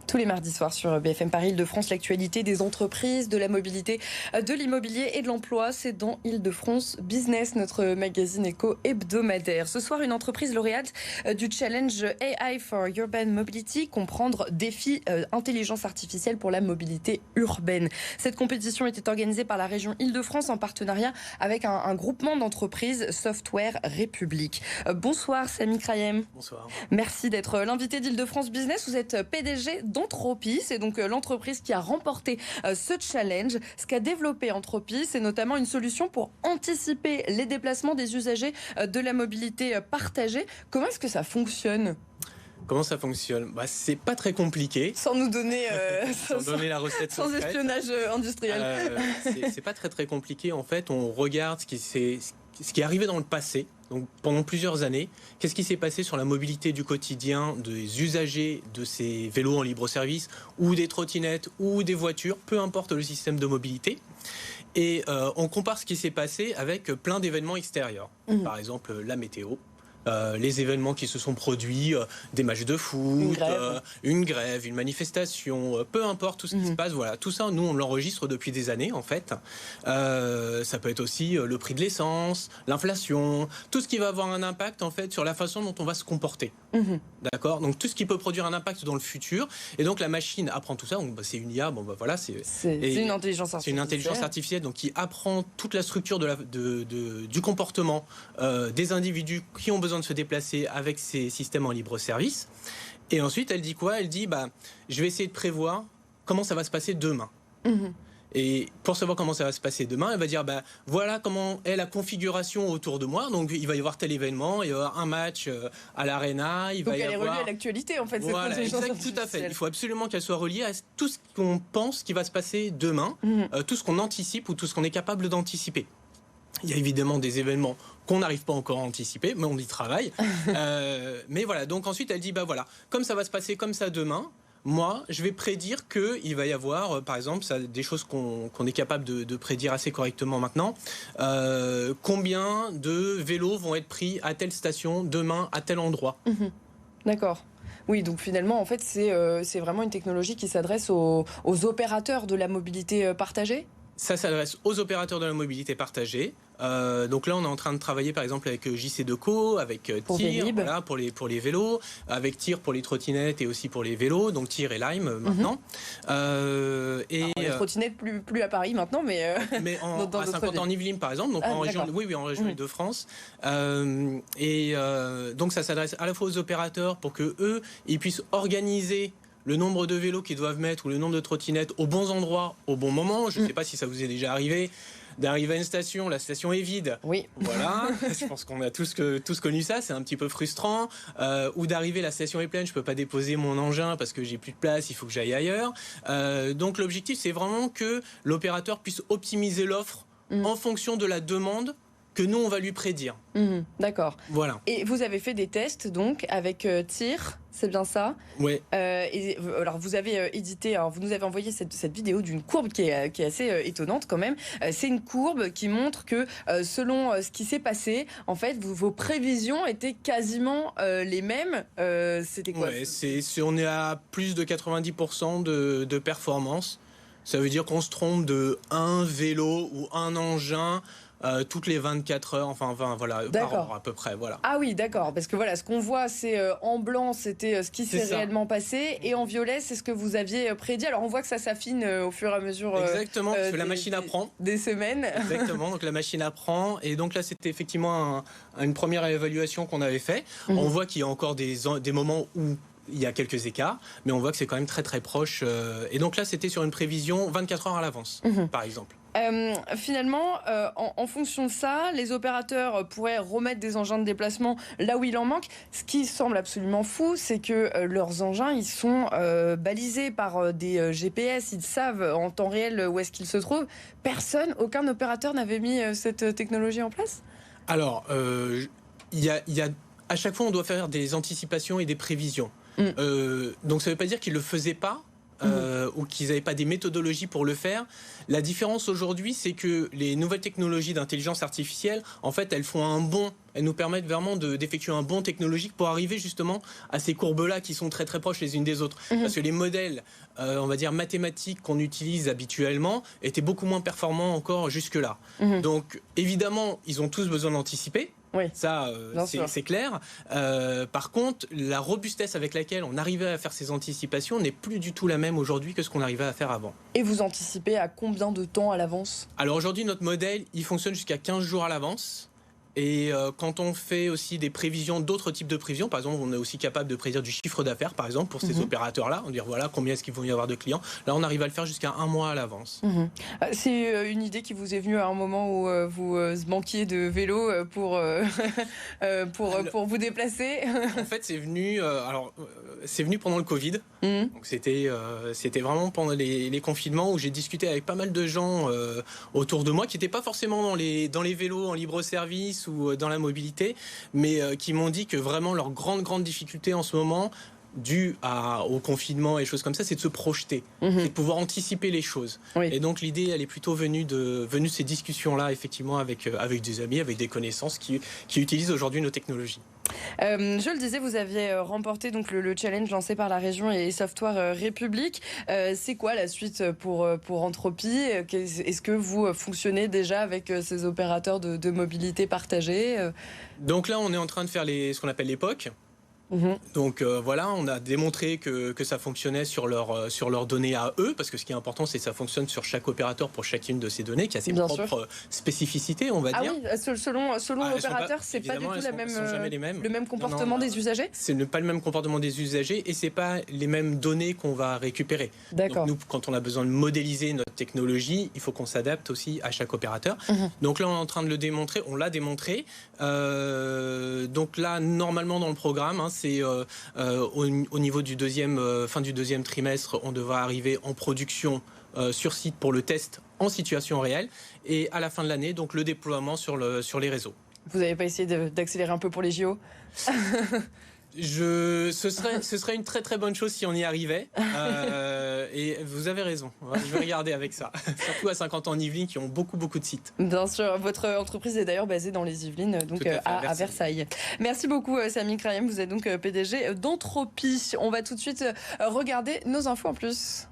Tous les mardis soirs sur BFM Paris Île-de-France, l'actualité des entreprises, de la mobilité, de l'immobilier et de l'emploi, c'est dans Île-de-France Business, notre magazine éco-hebdomadaire. Ce soir, une entreprise lauréate du challenge AI for Urban Mobility, comprendre défis intelligence artificielle pour la mobilité urbaine. Cette compétition était organisée par la région Île-de-France en partenariat avec un groupement d'entreprises Software République. Bonsoir Samy Krayem. Bonsoir. Merci d'être l'invité d'Île-de-France Business. Vous êtes PDG d'Entropy, c'est donc l'entreprise qui a remporté ce challenge. Ce qu'a développé Entropy, c'est notamment une solution pour anticiper les déplacements des usagers de la mobilité partagée. Comment est-ce que ça fonctionne ? Comment ça fonctionne ? C'est pas très compliqué. Sans nous donner, sans donner la recette sans secrète. espionnage industriel. C'est pas très très compliqué. On regarde ce qui est arrivé dans le passé. Donc pendant plusieurs années, qu'est-ce qui s'est passé sur la mobilité du quotidien des usagers de ces vélos en libre-service ou des trottinettes ou des voitures, peu importe le système de mobilité. Et on compare ce qui s'est passé avec plein d'événements extérieurs. Par exemple, la météo. Les événements qui se sont produits, des matchs de foot, une grève, une manifestation, peu importe tout ce qui se passe, voilà, tout ça, nous on l'enregistre depuis des années en fait. Ça peut être aussi le prix de l'essence, l'inflation, tout ce qui va avoir un impact en fait sur la façon dont on va se comporter. D'accord ? Donc tout ce qui peut produire un impact dans le futur, et donc la machine apprend tout ça. Donc c'est une IA, voilà, c'est une intelligence artificielle. C'est une intelligence artificielle donc qui apprend toute la structure du comportement des individus qui ont besoin de se déplacer avec ces systèmes en libre service. Et ensuite, elle dit quoi ? Elle dit, je vais essayer de prévoir comment ça va se passer demain. Et pour savoir comment ça va se passer demain, elle va dire, voilà comment est la configuration autour de moi. Donc, il va y avoir tel événement, il va y avoir un match à l'Arena. Donc, elle est reliée à l'actualité, en fait. Voilà, tout à fait. Il faut absolument qu'elle soit reliée à tout ce qu'on pense qui va se passer demain, tout ce qu'on anticipe ou tout ce qu'on est capable d'anticiper. Il y a évidemment des événements qu'on n'arrive pas encore à anticiper, mais on y travaille. Mais voilà, donc ensuite elle dit, voilà, comme ça va se passer comme ça demain, moi, je vais prédire qu'il va y avoir, par exemple, des choses qu'on est capable de prédire assez correctement maintenant. Combien de vélos vont être pris à telle station demain, à tel endroit. D'accord. Oui, donc finalement, en fait, c'est vraiment une technologie qui s'adresse aux opérateurs de la mobilité partagée ? Ça s'adresse aux opérateurs de la mobilité partagée. Donc là, on est en train de travailler par exemple avec JC2Co, avec TIR voilà, pour les vélos, avec TIR pour les trottinettes et aussi pour les vélos, donc TIR et Lime maintenant. Les trottinettes plus à Paris maintenant, mais à Saint-Quentin en Yvelines par exemple, donc en région Île-de-France. Donc ça s'adresse à la fois aux opérateurs pour que eux, ils puissent organiser le nombre de vélos qu'ils doivent mettre ou le nombre de trottinettes aux bons endroits, au bon moment. Je ne sais pas si ça vous est déjà arrivé d'arriver à une station, la station est vide. Oui. Voilà, je pense qu'on a tous connu ça, c'est un petit peu frustrant. Ou d'arriver, la station est pleine, je ne peux pas déposer mon engin parce que j'ai plus de place, il faut que j'aille ailleurs. Donc l'objectif, c'est vraiment que l'opérateur puisse optimiser l'offre en fonction de la demande que nous, on va lui prédire. D'accord. Voilà. Et vous avez fait des tests, donc, avec TIR, c'est bien ça ? Oui. Alors, vous avez édité, vous nous avez envoyé cette vidéo d'une courbe qui est assez étonnante quand même. C'est une courbe qui montre que, selon ce qui s'est passé, en fait, vos prévisions étaient quasiment les mêmes. C'était quoi ? On est à plus de 90% de performance. Ça veut dire qu'on se trompe de un vélo ou un engin toutes les 24 heures, voilà, par an à peu près, voilà. Ah oui, d'accord, parce que voilà, ce qu'on voit, c'est en blanc, c'était ce qui s'est réellement passé, et en violet, c'est ce que vous aviez prédit. Alors on voit que ça s'affine au fur et à mesure. Exactement, parce que la machine apprend. Des semaines. Exactement, donc la machine apprend, et donc là, c'était effectivement une première évaluation qu'on avait fait. On voit qu'il y a encore des moments où il y a quelques écarts, mais on voit que c'est quand même très très proche. Et donc là, c'était sur une prévision 24 heures à l'avance, par exemple. Finalement, en fonction de ça, les opérateurs pourraient remettre des engins de déplacement là où il en manque. Ce qui semble absolument fou, c'est que leurs engins, ils sont balisés par des GPS. Ils savent en temps réel où est-ce qu'ils se trouvent. Aucun opérateur n'avait mis cette technologie en place ? Alors, à chaque fois, on doit faire des anticipations et des prévisions. Donc ça ne veut pas dire qu'ils ne le faisaient pas. ou qu'ils n'avaient pas des méthodologies pour le faire. La différence aujourd'hui, c'est que les nouvelles technologies d'intelligence artificielle, en fait, elles font un bond. Elles nous permettent vraiment d'effectuer un bond technologique pour arriver justement à ces courbes-là qui sont très très proches les unes des autres. Parce que les modèles, on va dire mathématiques qu'on utilise habituellement, étaient beaucoup moins performants encore jusque-là. Donc évidemment, ils ont tous besoin d'anticiper. Oui, ça, c'est clair. Par contre, la robustesse avec laquelle on arrivait à faire ces anticipations n'est plus du tout la même aujourd'hui que ce qu'on arrivait à faire avant. Et vous anticipez à combien de temps à l'avance? Alors aujourd'hui, notre modèle, il fonctionne jusqu'à 15 jours à l'avance. Et quand on fait aussi des prévisions, d'autres types de prévisions, par exemple, on est aussi capable de prédire du chiffre d'affaires, par exemple, pour ces opérateurs-là, on dit voilà combien est-ce qu'il vont y avoir de clients. Là, on arrive à le faire jusqu'à 1 mois à l'avance. C'est une idée qui vous est venue à un moment où vous manquiez de vélo pour vous déplacer? En fait, c'est venu, c'est venu pendant le Covid. Donc c'était vraiment pendant les confinements où j'ai discuté avec pas mal de gens autour de moi qui n'étaient pas forcément dans les vélos en libre service ou dans la mobilité, mais qui m'ont dit que vraiment leur grande difficulté en ce moment, dû au confinement et choses comme ça, c'est de se projeter, c'est de pouvoir anticiper les choses. Oui. Et donc l'idée, elle est plutôt venue de ces discussions-là, effectivement, avec des amis, avec des connaissances qui utilisent aujourd'hui nos technologies. Je le disais, vous aviez remporté donc le challenge lancé par la région et Software République. C'est quoi la suite pour Entropy? Est-ce que vous fonctionnez déjà avec ces opérateurs de mobilité partagée? Donc là, on est en train de faire ce qu'on appelle les POC. Donc voilà, on a démontré que ça fonctionnait sur leurs données à eux, parce que ce qui est important, c'est que ça fonctionne sur chaque opérateur pour chacune de ces données, qui a ses propres spécificités, on va dire. Ah oui, selon l'opérateur, c'est pas du tout le même comportement des usagers? C'est pas le même comportement des usagers et c'est pas les mêmes données qu'on va récupérer. D'accord. Donc nous, quand on a besoin de modéliser notre technologie, il faut qu'on s'adapte aussi à chaque opérateur. Donc là, on est en train de le démontrer, on l'a démontré. Donc là, normalement dans le programme, c'est au niveau du fin du deuxième trimestre, on devra arriver en production sur site pour le test en situation réelle et à la fin de l'année, donc le déploiement sur les réseaux. Vous n'avez pas essayé d'accélérer un peu pour les JO? Ce serait une très bonne chose si on y arrivait. Et vous avez raison. Je vais regarder avec ça. Surtout à 50 ans en Yvelines qui ont beaucoup de sites. Bien sûr. Votre entreprise est d'ailleurs basée dans les Yvelines, donc à Versailles. Merci beaucoup, Samy Krayem. Vous êtes donc PDG d'Entropy. On va tout de suite regarder nos infos en plus.